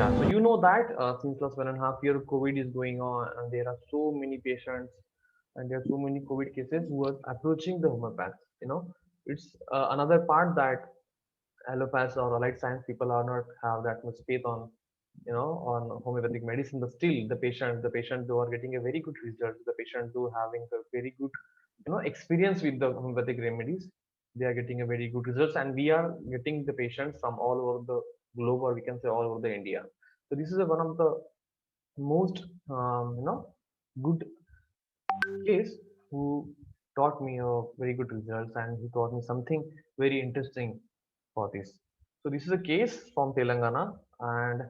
Yeah, so you know that since last 1.5 year, COVID is going on, and there are so many patients, and there are so many COVID cases who are approaching the homeopaths. It's another part that allopaths or allied science people are not have that much faith on, on homeopathic medicine. But still, the patient who are getting a very good result, the patient who having a very good, experience with the homeopathic remedies, they are getting a very good results, and we are getting the patients from all over the globe, or we can say all over the India. So this is one of the most, good case who taught me a very good results, and he taught me something very interesting for this. So this is a case from Telangana, and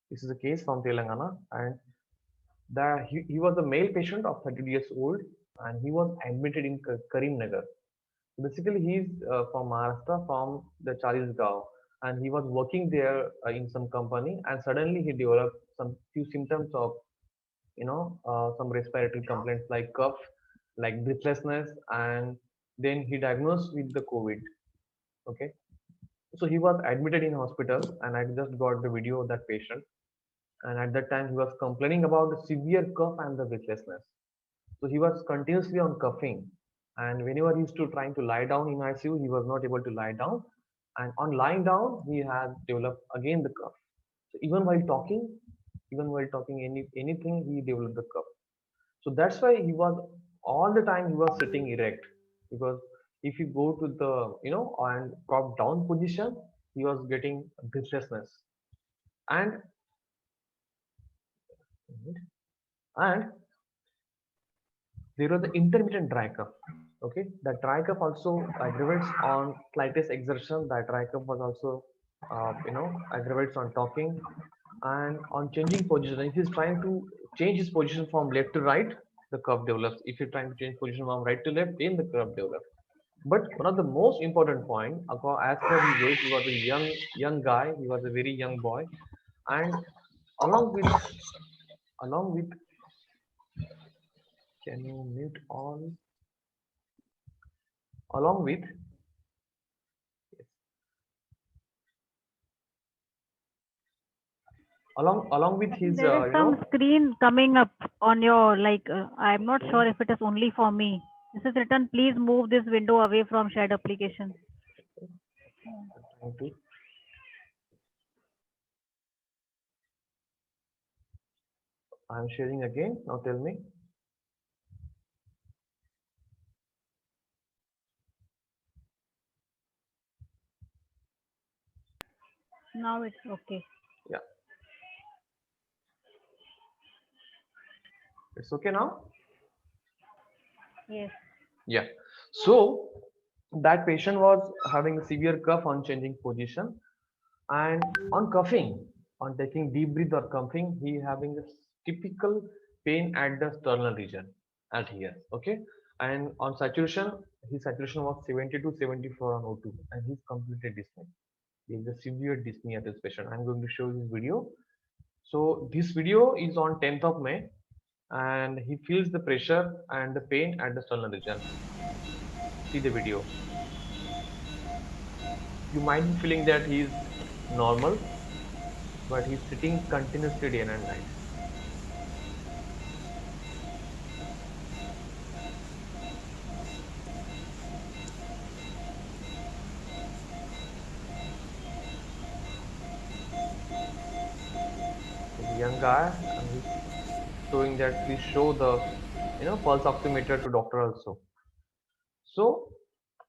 this is a case from Telangana, and he was a male patient of 30 years old, and he was admitted in Karimnagar. Basically, he's from Maharashtra, from the Chalisgaon, and he was working there in some company, and suddenly he developed some few symptoms of, some respiratory complaints like cough, like breathlessness, and then he diagnosed with the COVID. Okay, so he was admitted in hospital, and I just got the video of that patient, and at that time he was complaining about the severe cough and the breathlessness. So he was continuously on coughing, and whenever he used to trying to lie down in ICU, he was not able to lie down, and on lying down, he had developed again the cough. So even while talking anything, he developed the cough. So that's why he was all the time he was sitting erect, because if you go to the, and prop down position, he was getting breathlessness, and and there was the intermittent dry cough. Okay, the dry cough also aggravates on slightest exertion. That dry cough was also, aggravates on talking and on changing position. If he's trying to change his position from left to right, the curve develops. If you're trying to change position from right to left, then the curve develops. But one of the most important point, as per his age, he was a young guy. He was a very young boy, and along with along with, can you mute all? Along with, along with his, There is some screen coming up on your, like, I'm not okay, sure if it is only for me. This is written, please move this window away from shared application. trying to, I'm sharing again. Now tell me. Now it's okay. Yeah, it's okay now. Yes. Yeah. So that patient was having a severe cough on changing position, and on coughing, on taking deep breath or coughing, he having a typical pain at the sternal region at here. Okay. And on saturation, his saturation was 70 to 74 on O2, and he's completely dyspnea. He has a severe dyspnea, this patient. I'm going to show this video. So this video is on 10th of May, and he feels the pressure and the pain at the sternal region. See the video. You might be feeling that he's normal, but he's sitting continuously day and night. He's a young guy, and he's showing that please show the, pulse oximeter to doctor also. So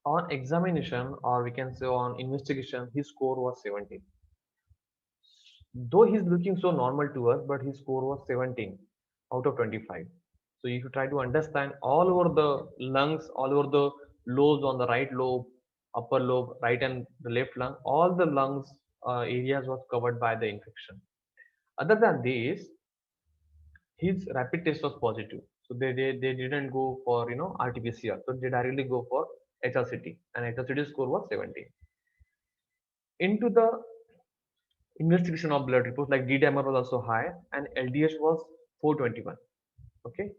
on examination, or we can say on investigation, his score was 17. Though he's looking so normal to us, but his score was 17 out of 25. So if you try to understand all over the lungs, all over the lobes, on the right lobe, upper lobe, right and the left lung, all the lungs areas was covered by the infection. Other than this, his rapid test was positive. So they didn't go for, RT-PCR. So they directly go for HRCT, and HRCT score was 17. Into the investigation of blood reports, like D-dimer was also high, and LDH was 421. Okay.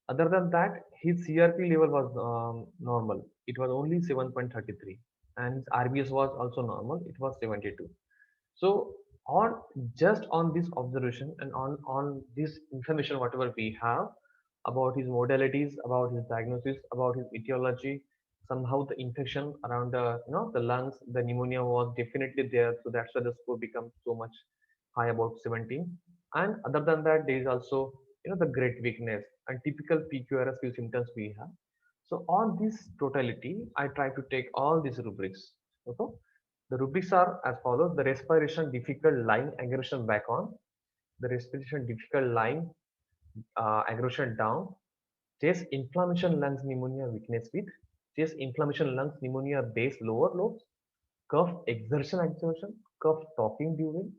Other than that, his CRP level was normal. It was only 7.33, and his RBS was also normal. It was 72. So On just on this observation and on this information whatever we have about his modalities, about his diagnosis, about his etiology, somehow the infection around the the lungs, the pneumonia was definitely there, so that's why the score becomes so much high, about 17. And other than that, there is also the great weakness and typical PQRS few symptoms we have. So on this totality, I try to take all these rubrics. Okay, the rubrics are as follows: the respiration difficult lying aggression back on, the respiration difficult lying aggression down, chest inflammation lungs pneumonia weakness with, chest inflammation lungs pneumonia base lower lobes, cough exertion, cough talking during,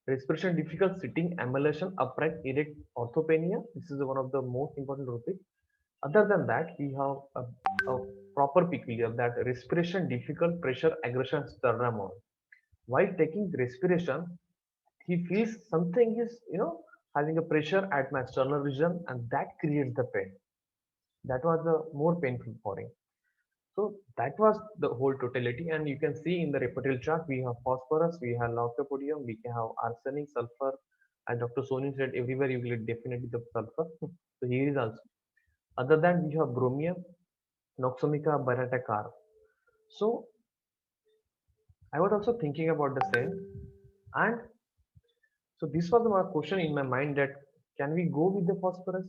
respiration difficult sitting ambulation upright erect orthopnea. This is one of the most important rubric. Other than that, we have a proper peculiar that respiration difficult pressure aggression sternum. While taking respiration, he feels something is having a pressure at my sternal region, and that creates the pain. That was the more painful for him. So that was the whole totality, and you can see in the repertoire chart we have phosphorus, we have lycopodium, we can have arsenic, sulfur, and Dr. Soni said everywhere you will get definitely the sulfur. So here is also. Other than we have bromium, Noxomica baryta carb. So I was also thinking about the same, and so this was my question in my mind that can we go with the phosphorus,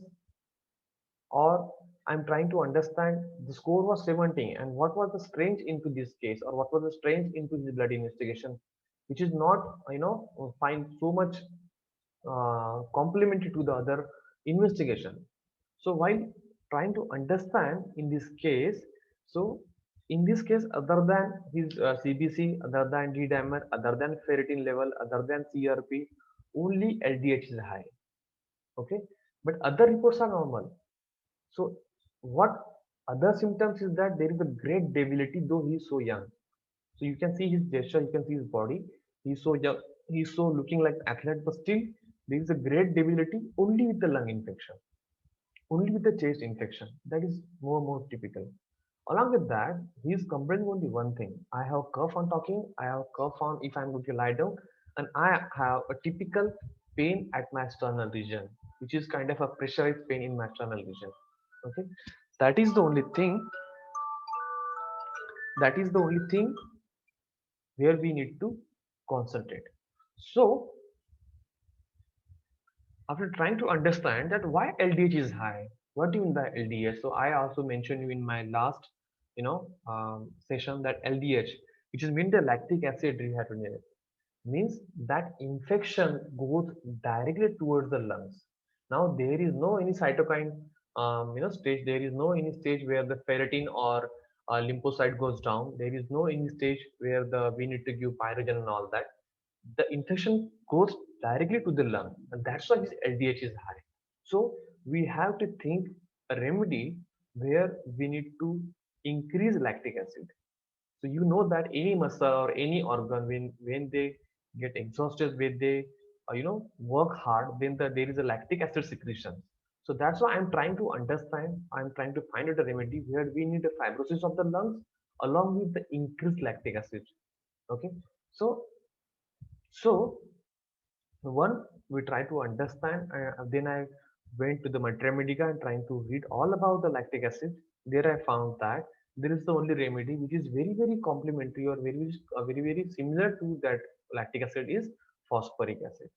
or I'm trying to understand the score was 17 and what was the strange into this case, or what was the strange into this blood investigation, which is not find so much complementary to the other investigation. So while trying to understand in this case, so in this case, other than his CBC, other than D-dimer, other than ferritin level, other than CRP, only LDH is high. Okay, but other reports are normal. So what other symptoms is that there is a great debility, though he is so young. So you can see his gesture, you can see his body. He's so young, he's so looking like athlete, but still there is a great debility only with the lung infection, only with the chest infection. That is more typical. Along with that, he is complaining only one thing. I have cough on talking, I have cough on if I'm going to lie down, and I have a typical pain at my sternal region, which is kind of a pressurized pain in my sternal region. Okay, that is the only thing. That is the only thing where we need to concentrate. So after trying to understand that why LDH is high, what do you mean by LDH? So I also mentioned you in my last, session that LDH, which is mean the lactic acid dehydrogenase, means that infection goes directly towards the lungs. Now there is no any cytokine, stage. There is no any stage where the ferritin or lymphocyte goes down. There is no any stage where the we need to give pyrogen and all that. The infection goes directly to the lung, and that's why his LDH is high. So we have to think a remedy where we need to increase lactic acid. So you know that any muscle or any organ, when they get exhausted, when they work hard, then there is a lactic acid secretion. So that's why I'm trying to understand. I'm trying to find out a remedy where we need a fibrosis of the lungs along with the increased lactic acid. Okay, so so one, we try to understand. Then I went to the Materia Medica and trying to read all about the lactic acid. There I found that there is the only remedy which is very complementary or very similar to that lactic acid is phosphoric acid.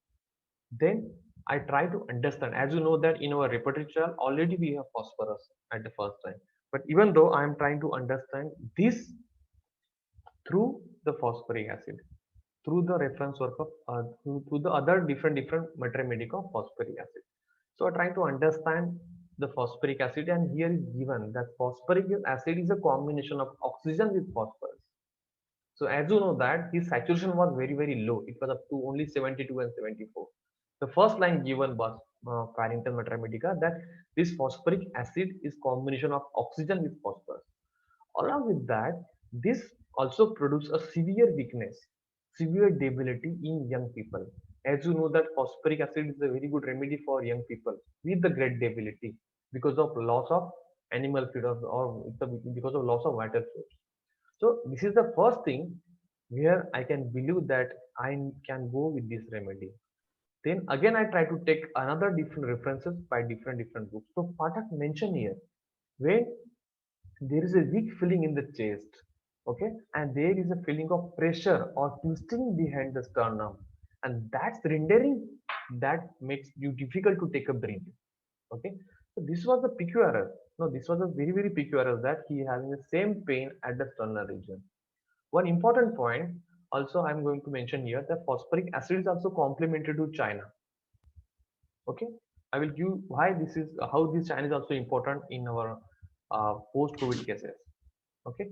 Then I try to understand. As you know that in our repertoire trial already we have phosphorus at the first time. But even though I am trying to understand this through the phosphoric acid, through the reference work of through the other different materia medica of phosphoric acid. So trying to understand the phosphoric acid, and here is given that phosphoric acid is a combination of oxygen with phosphorus. So as you know that his saturation was very low. It was up to only 72 and 74. The first line given was Carrington Materia Medica that this phosphoric acid is combination of oxygen with phosphorus. Along with that, this also produces a severe weakness, severe debility in young people. As you know that phosphoric acid is a very good remedy for young people with the great debility because of loss of animal feed or because of loss of vital fluids. So this is the first thing where I can believe that I can go with this remedy. Then again, I try to take another different references by different books. So Pathak mentioned here, when there is a weak feeling in the chest, okay, and there is a feeling of pressure or twisting behind the sternum, and that's rendering that makes you difficult to take a breath. Okay, so this was the PQRS. No, this was a very PQRS that he having the same pain at the sternal region. One important point also I'm going to mention here that phosphoric acid is also complementary to China. Okay, I will give why this is how this China is also important in our post-COVID cases. Okay,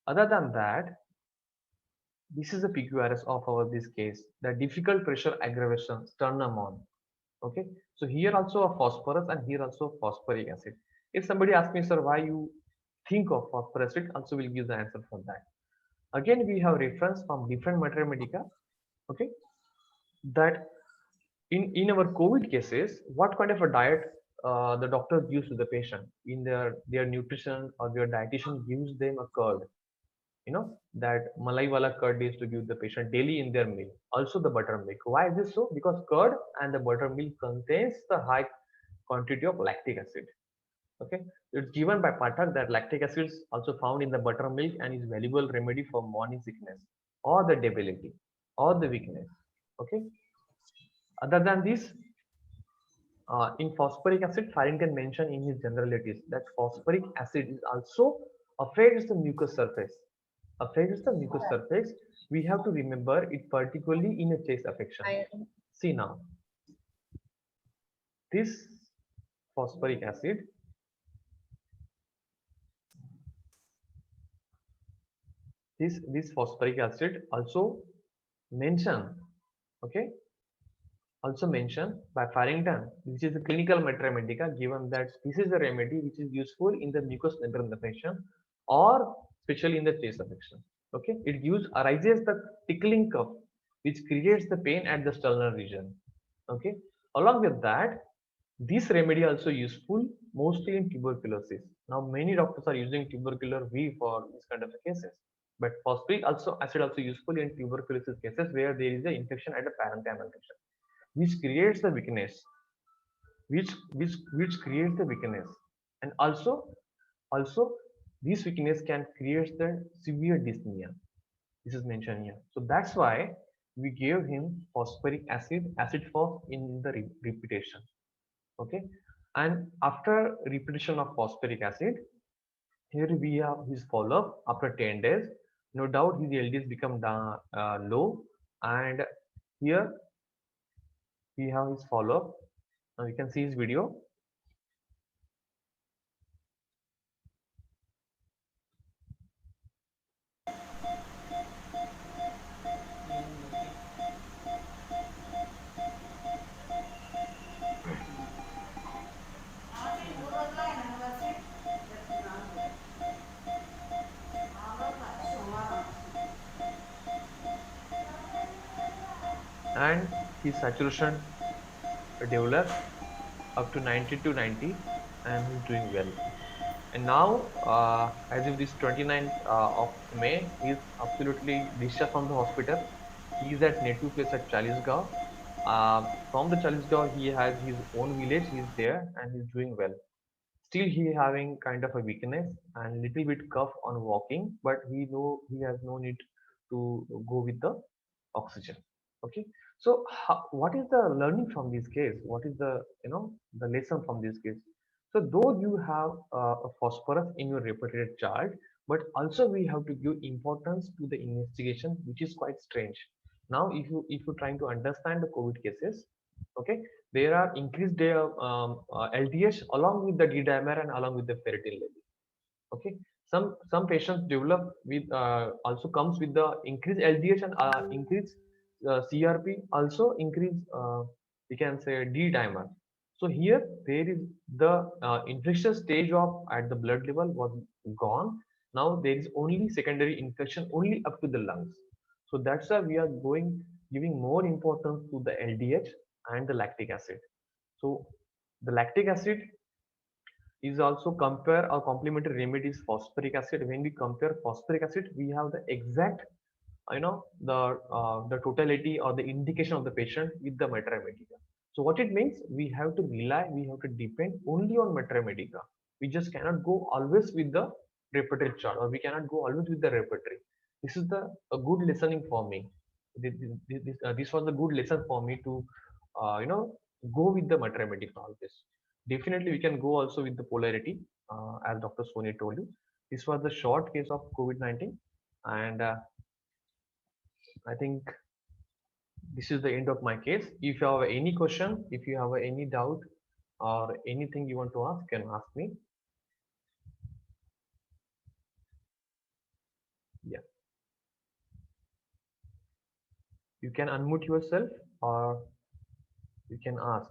other than that, this is the PQRS of our this case, the difficult pressure aggravation sternum on. Okay, so here also a phosphorus and here also phosphoric acid. If somebody asks me, sir, why you think of phosphorus acid, also will give the answer for that. Again, we have reference from different materia medica. Okay, that in our COVID cases, what kind of a diet the doctor gives to the patient in their nutrition, or their dietitian gives them a curd, that malai wala curd is to give the patient daily in their meal, also the buttermilk. Why is this so? Because curd and the buttermilk contains the high quantity of lactic acid. Okay, it's given by Pathak that lactic acid is also found in the buttermilk and is valuable remedy for morning sickness or the debility or the weakness. Okay, other than this, in phosphoric acid, Farrington mentioned in his generalities that phosphoric acid is also affects the mucous surface. Affects the mucous surface. We have to remember it particularly in a chest affection. See now, this phosphoric acid, this phosphoric acid also mentioned, okay, also mentioned by Farrington, which is a clinical matter medica, given that this is a remedy which is useful in the mucous membrane infection or especially in the chest infection. Okay, it gives arises the tickling cough, which creates the pain at the sternal region. Okay, along with that, this remedy also useful mostly in tuberculosis. Now many doctors are using tubercular V for this kind of cases. But phosphoric also acid also useful in tuberculosis cases where there is an infection at the parenchymal infection, which creates the weakness, which creates the weakness, and also this weakness can create the severe dyspnea. This is mentioned here, so that's why we gave him phosphoric acid for in the repetition. Okay, and after repetition of phosphoric acid, here we have his follow-up after 10 days. No doubt his LDS become low, and here we have his follow-up. Now you can see his video. And his saturation developed up to 90 to 90, and he's doing well. And now, as of this 29th of May, he's absolutely discharged from the hospital. He is at native place at Chalisgaon. From the Chalisgaon, he has his own village. He's there and he's doing well. Still, he having kind of a weakness and little bit cough on walking, but he has no need to go with the oxygen. Okay, so what is the learning from this case? What is the the lesson from this case? So though you have a phosphorus in your reported chart, but also we have to give importance to the investigation, which is quite strange. Now, if you're trying to understand the COVID cases, okay, there are increased LDH along with the D-dimer and along with the ferritin level. Okay, some patients develop with also comes with the increased LDH and increased CRP, also increase we can say D-dimer. So here there is the infection stage of at the blood level was gone. Now there is only secondary infection only up to the lungs. So that's why we are giving more importance to the LDH and the lactic acid. So the lactic acid is also compare our complementary remedies phosphoric acid. When we compare phosphoric acid, we have the exact the totality or the indication of the patient with the Matra Medica. So what it means, we have to rely, we have to depend only on Matra Medica. We just cannot go always with the repertory chart, or we cannot go always with the repertory. This is the a good listening for me. This was a good lesson for me to go with the Matra Medica always. Definitely we can go also with the polarity, as Dr. Soni told you. This was the short case of COVID-19, and I think this is the end of my case. If you have any question, if you have any doubt or anything you want to ask, you can ask me. Yeah, you can unmute yourself or you can ask.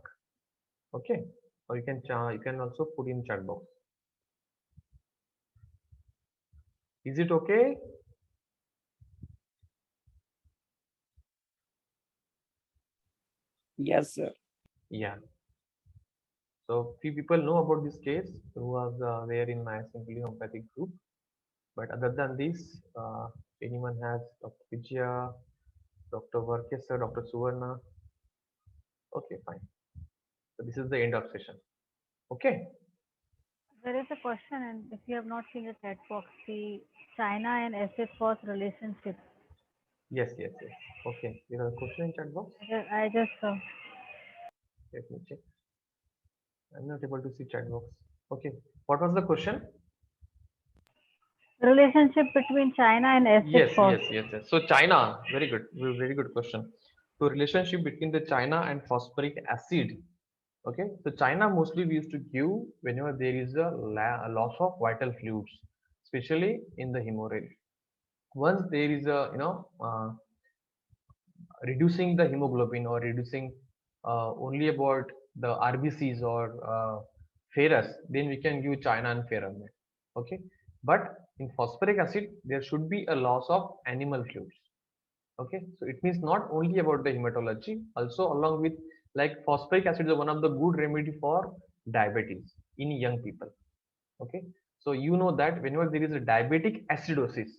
Okay, or you can also put in chat box. Is it okay? Yes, sir. Yeah. So few people know about this case who was there in my Simply Homeopathic group. But other than this, anyone has Dr. Vijaya, Dr. Varkesa, Dr. Suvarna? Okay, fine. So this is the end of session. Okay. There is a question, and if you have not seen the chat box, the China and SS force relationship. Yes, yes, yes. Okay. There are a question in chat box. I just Let me check. I'm not able to see chat box. Okay. What was the question? relationship between China and SS Yes, force. yes, yes, yes. So China, very good question. So relationship between the China and phosphoric acid. Okay. So China mostly we used to give whenever there is a loss of vital fluids, especially in the hemorrhage. Once there is a reducing the hemoglobin or reducing only about the RBCs or ferrous, then we can give China and Ferromet. Okay, but in phosphoric acid there should be a loss of animal fluids. Okay, so it means not only about the hematology, also along with, like, phosphoric acid is one of the good remedy for diabetes in young people. Okay, so you know that whenever there is a diabetic acidosis,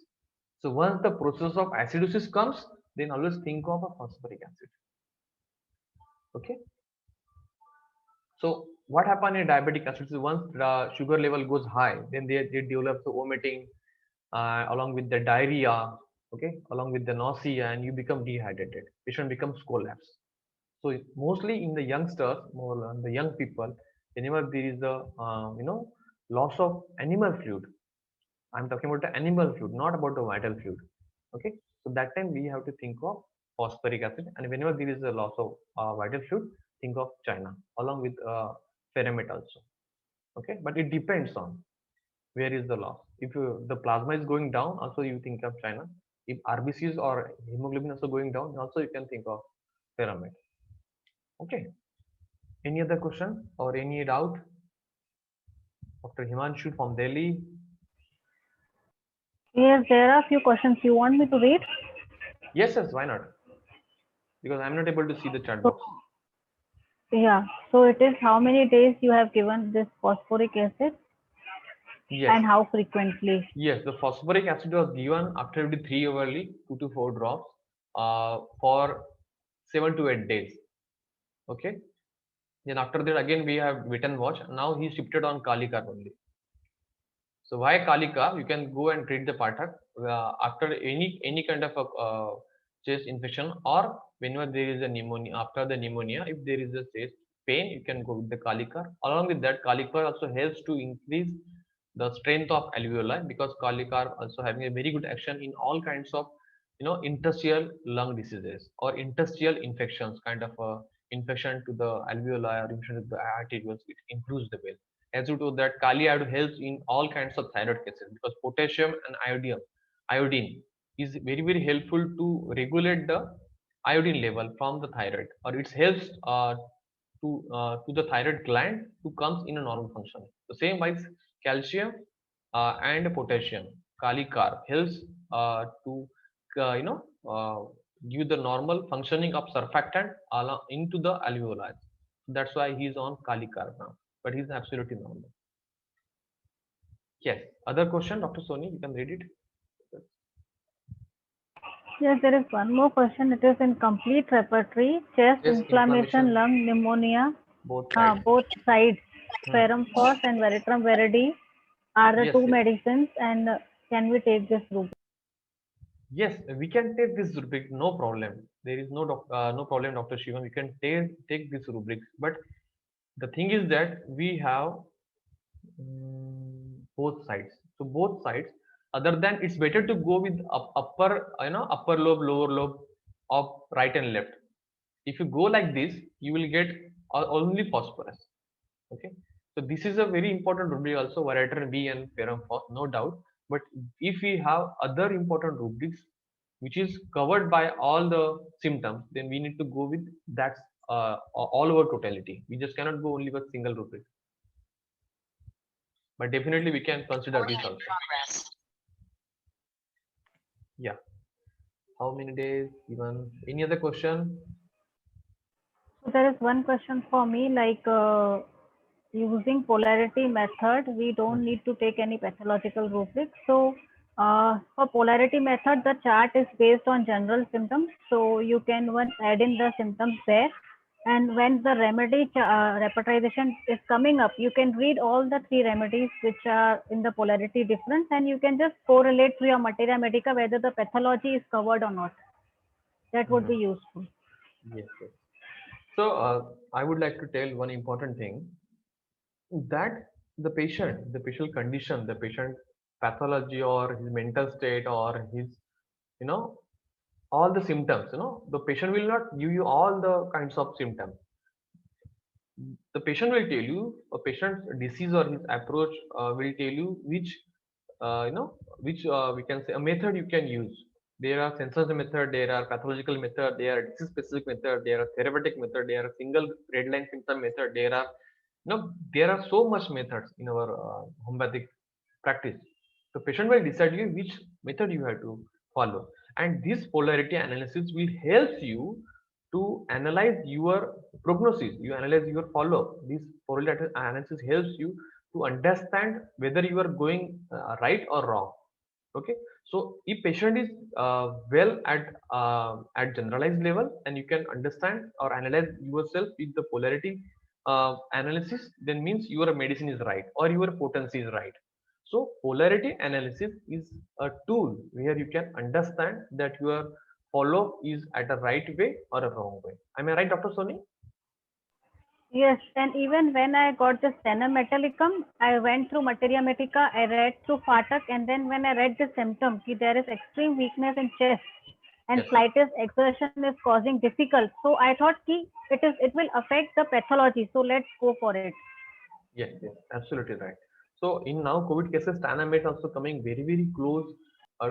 so once the process of acidosis comes, then always think of a phosphoric acid. Okay, so what happens in diabetic acidosis? Once the sugar level goes high, then they develop the vomiting, along with the diarrhea. Okay, along with the nausea, and you become dehydrated. Patient becomes collapse. So mostly in the youngsters, more on the young people, whenever there is a loss of animal fluid, I'm talking about the animal fluid, not about the vital fluid. Okay, so that time we have to think of phosphoric acid, and whenever there is a loss of vital fluid, think of China along with Ferromet also. Okay, but it depends on where is the loss. If the plasma is going down, also you think of China. If RBCs or hemoglobin also going down, also you can think of Ferromet. Okay. Any other question or any doubt? Dr. Himanshu from Delhi. Yes, there are a few questions. You want me to read? Yes, yes, why not? Because I'm not able to see the chat So, box. yeah. So it is how many days you have given this phosphoric acid Yes, and how frequently? yes, the phosphoric acid was given after every 3 hourly, 2 to 4 drops, for 7 to 8 days. Okay. Then after that, again we have wait and watch. Now he shifted on Kalicar only. So why Kalika? You can go and treat the Pathak after any kind of a chest infection, or whenever there is a pneumonia. After the pneumonia, if there is a chest pain, you can go with the Kalikar. Along with that, Kalikar also helps to increase the strength of alveoli, because Kalikar also having a very good action in all kinds of interstitial lung diseases or interstitial infections, kind of a infection to the alveoli or infection to the arterioles. It improves the well. As you know that Kali iodine helps in all kinds of thyroid cases, because potassium and iodine is very helpful to regulate the iodine level from the thyroid, or it helps to the thyroid gland to comes in a normal function. The same wise calcium and potassium, Kali carb helps to uh, you know uh, give the normal functioning of surfactant into the alveoli. That's why he's on Kali carb now, but he's absolutely normal. Yes. Other question, Dr. Soni, you can read it. Yes, there is one more question. It is in complete repertory. Chest Yes, inflammation, inflammation, lung pneumonia, both sides. both sides. Hmm. Ferrum phos and veratrum veridi are the Yes, two yes. medicines, and can we take this route? Yes, we can take this rubric, no problem. There is no problem, Dr. Shivam. We can take this rubric. But the thing is that we have both sides. So both sides. Other than it's better to go with upper lobe, lower lobe of right and left. If you go like this, you will get only phosphorus. Okay, so this is a very important rubric also, variator B and ferrum phos, no doubt. But if we have other important rubrics which is covered by all the symptoms, then we need to go with that all over totality. We just cannot go only with single rubric. But definitely we can consider this also. Yeah. How many days? Even any other question? So there is one question for me, like using polarity method, we Hmm. don't need to take any pathological rubric. So for polarity method, the chart is based on general symptoms. So you can once add in the symptoms there. And when the remedy repetization is coming up, you can read all the three remedies which are in the polarity difference, and you can just correlate to your materia medica whether the pathology is covered or not. That would be Mhm. useful. Yes, yes. So I would like to tell one important thing that the patient condition, the patient pathology or his mental state or his, you know, all the symptoms, the patient will not give you all the kinds of symptoms. The patient will tell you, a patient's disease or his approach will tell you which we can say a method you can use. There are sensors method, there are pathological method, there are disease specific method, there are therapeutic method, there are single red line symptom method, there are so much methods in our homeopathic practice. The patient will decide you which method you have to follow, and this polarity analysis will help you to analyze your prognosis, you analyze your follow-up. This polarity analysis helps you to understand whether you are going right or wrong. Okay, so if patient is well at generalized level and you can understand or analyze yourself with the polarity analysis, then means your medicine is right or your potency is right. So polarity analysis is a tool where you can understand that your follow is at a right way or a wrong way. Am I right, Dr. Soni? Yes, and even when I got this Stena metallicum, I went through Materia Medica, I read through Fatak, and then when I read the symptom, ki there is extreme weakness in chest and Yes. slightest exertion is causing difficult. So I thought ki it will affect the pathology. So let's go for it. Yes, yes, absolutely right. So in now COVID cases, Tanam also coming very, very close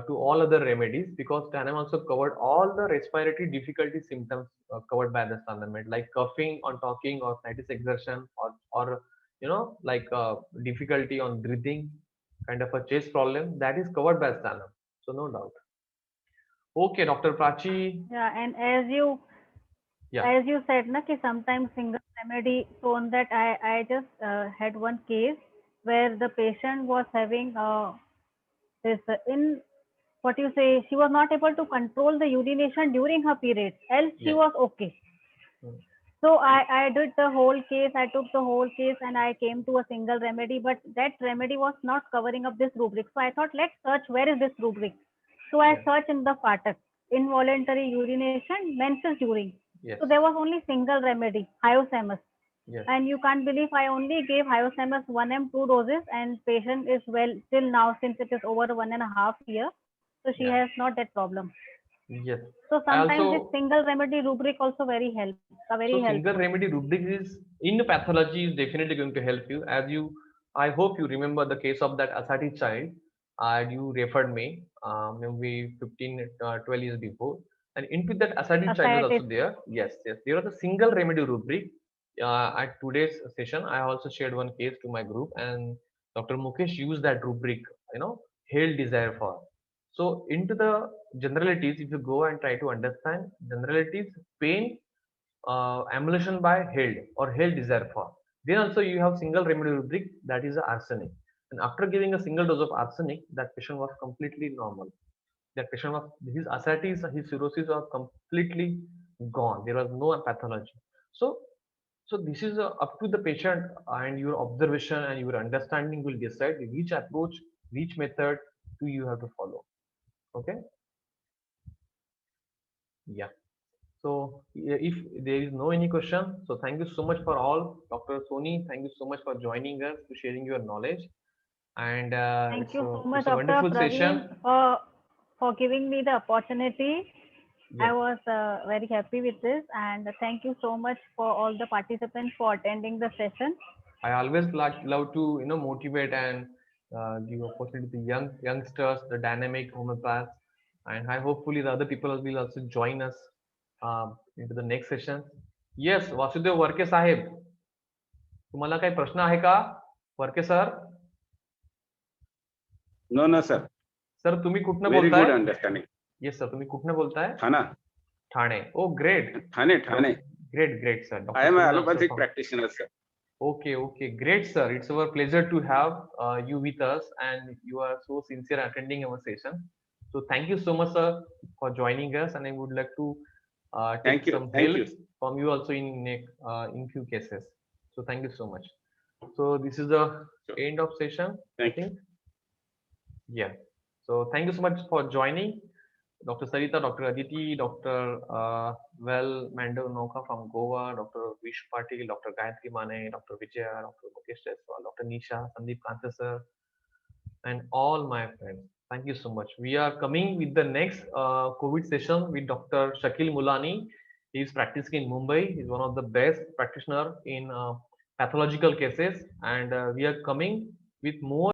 to all other remedies, because Tanam also covered all the respiratory difficulty symptoms covered by the Tanam, like coughing on talking or sinus exertion or like difficulty on breathing, kind of a chest problem that is covered by Tanam. So no doubt. Okay, Dr. Prachi. Yeah, and Yeah. as you said, na ki sometimes single remedy. So on that, I just had one case where the patient was having this in what you say, she was not able to control the urination during her periods, else she Yes. was okay. Mm. So I did the whole case, I took the whole case and I came to a single remedy, but that remedy was not covering up this rubric. So I thought, let's search where is this rubric. So I Yeah. searched in the FATAC, involuntary urination, menses during. Yes. So there was only single remedy, Hyosamus. Yes. And you can't believe I only gave Hyosamus 1 m 2 doses, and patient is well till now since it is over 1.5 years. So she Yeah. has not that problem. Yes. So I sometimes this also single remedy rubric also very So helpful. single remedy rubric is in pathology is definitely going to help you. As you, I hope you remember the case of that Asati child, and you referred me maybe 15, 12 years before. And into that Asati child was Ascites. also there. Yes, yes. There was a single remedy rubric. At today's session, I also shared one case to my group, and Dr. Mukesh used that rubric, hail desire for. So into the generalities, if you go and try to understand generalities, pain emulsion by held or held desire for. Then also you have single remedy rubric, that is arsenic. And after giving a single dose of arsenic, that patient was completely normal. That patient was, his ascites, his cirrhosis was completely gone. There was no pathology. So this is up to the patient, and your observation and your understanding will decide which approach, which method do you have to follow. Okay. Yeah. So if there is no any question, so thank you so much for all. Dr. Soni, thank you so much for joining us, to sharing your knowledge. And Thank you so much, it's a Dr. wonderful Praveen, session. for giving me the opportunity. I Yes, was very happy with this, and thank you so much for all the participants for attending the session. I always love to motivate and give opportunity to youngsters, the dynamic homeopaths, and I hopefully the other people will also join us into the next session. Yes, Vasudev Warke साहेब, तुम्हाला काही प्रश्न आहे का? Warke sir. No, no, sir. Sir तुम्ही कुठनं Very बोलताय? good understanding. Yes sir, तुम्ही कुठनं बोलताय? Thana. Thane. O great. Thane. Great sir. I am Dr. an Soni also allopathic from. practitioner, sir. Okay, great sir. It's our pleasure to have you with us, and you are so sincere attending our session. So thank you so much, sir, for joining us, and I would like to take Thank you. some Thank help you. from you also in few cases. So thank you so much. So this is the Sure. end of session, I Thank you. think. Yeah. So thank you so much for joining. Dr. Sarita, Dr. Aditi, Dr. Well Mandonoka from Goa, Dr. Vish Patil, Dr. Gayatri Mane, Dr. Vijaya, Dr. Mukesh Jaiswal, Dr. Nisha, Sandeep Kanta sir, and all my friends. Thank you so much. We are coming with the next COVID session with Dr. Shakil Mulani. He is practicing in Mumbai. He's one of the best practitioner in pathological cases, and we are coming with more